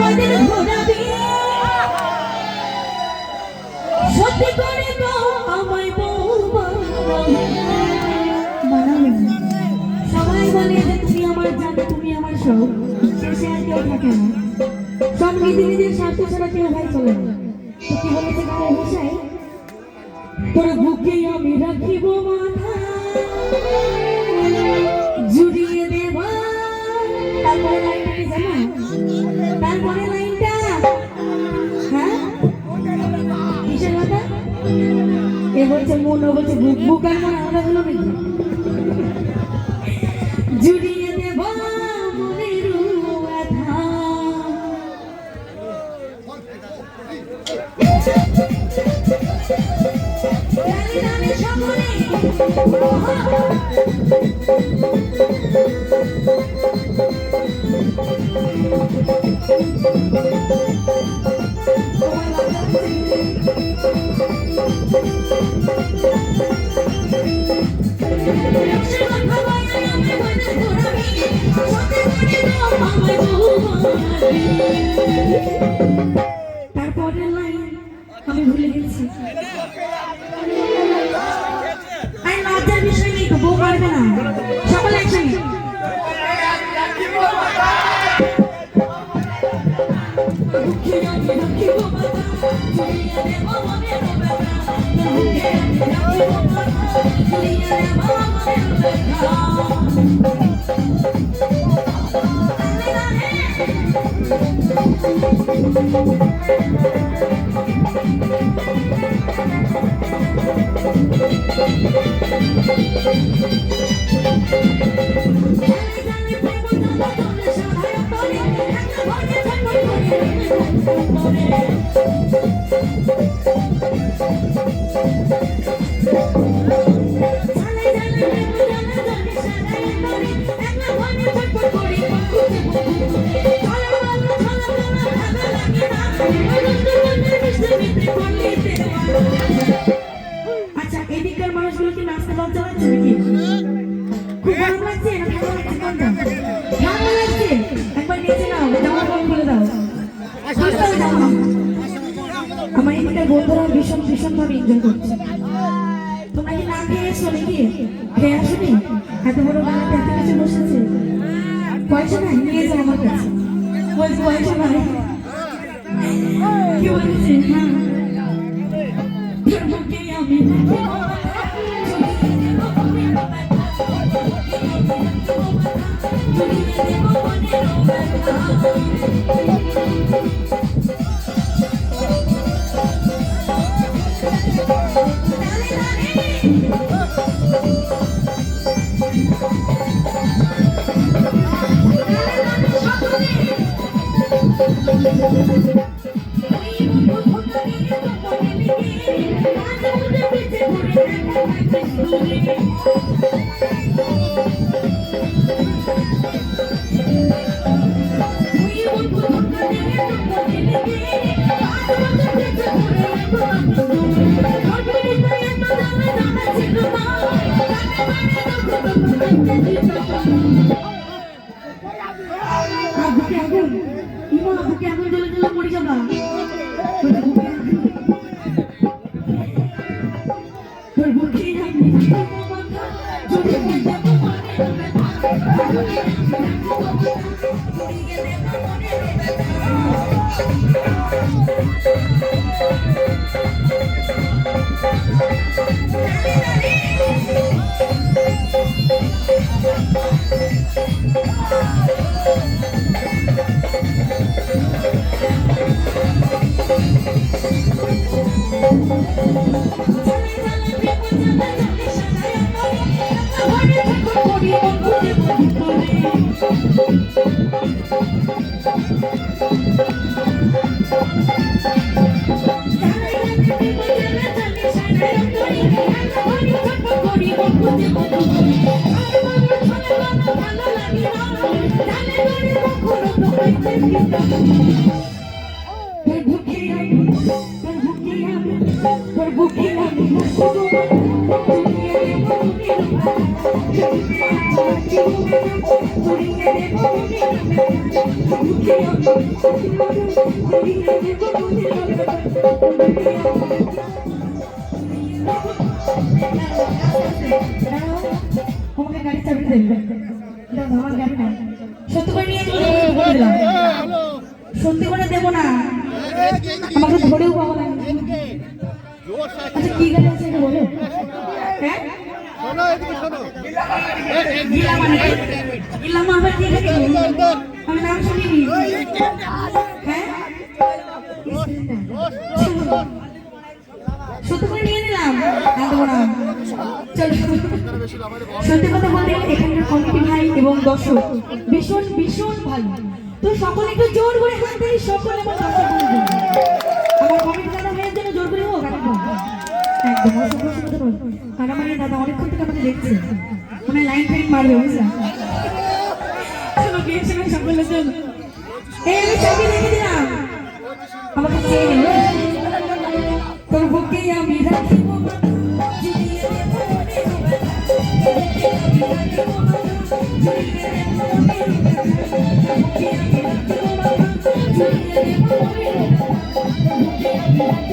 কয়দিন ঘোরাবি সত্যি করে দাও আমায় বউ বানাবে সবাই বলে যে তুমি আমার জান তুমি আমার সব শেষে আর কেউ থাকে না সব নিজে নিজের স্বার্থ ছাড়া কেউ ভাই চলে না তো কি বলেছে গানের ভাষায় তোর বুকে আমি রাখিব মাথা জুড়িয়ে দেব তারপরে লাইনটা কি জানো তারপরে লাইনটা হ্যাঁ কিসের কথা এ বলছে মন বলছে বুক বুক আর মন আলাদা হলো নাকি জুড়িয়ে দেব মনের ব্যথা গানে সকলে তারপরে লাইন আমি ভুলে গেছি আর লজ্জার বিষয় নেই তো বউ পারবে না সকলে একসঙ্গে আচ্ছা এদিককার মানুষগুলো কি নাচতে লজ্জা লাগছে নাকি খুব গরম লাগছে না ঠান্ডা লাগছে ঠান্ডা লাগছে একবার নিচে নাও জামা কম করে দাও আমার এদিককার বন্ধুরা ভীষণ ভীষণ ভাবে এনজয় করছে তোমরা কি না খেয়ে এসো নাকি খেয়ে আসোনি এত বড় বাড়িতে এত কিছু বসেছে পয়সা নাই নিয়ে যাও আমার কাছে বলছি পয়সা নাই কি বলেছে হ্যাঁ আমি বুকে আমাকে গাড়ি চাবি দেবে আমার গাড়ি নাই সত্যি করে নিয়ে সত্যি করে দেবো না আমাকে ধরেও পাবো না আচ্ছা কি গাড়ি আছে এটা বলো হ্যাঁ গিলাম আবার কি গাড়ি আমি নাম শুনিনি হ্যাঁ সত্যি করে নিয়ে নিলাম দেবো না চলো সত্যি কথা বলতে এখানকার কমিটি ভাই এবং দর্শক ভীষণ ভীষণ ভালো তো সকলে একটু জোর করে হাত দিয়ে সকলে আমার দর্শক আমার কমিটি দাদা ভাইয়ের জন্য জোর করে হোক একদম কারামারি দাদা অনেকক্ষণ থেকে আমাকে দেখছে মানে লাইন ফাইন মারবে বুঝলা চলো বিয়ের সময় সকলের জন্য এই আমি চাবি রেখে দিলাম আমাকে চেয়ে নেবে তোর বুকে আমি রাখিব Thank you.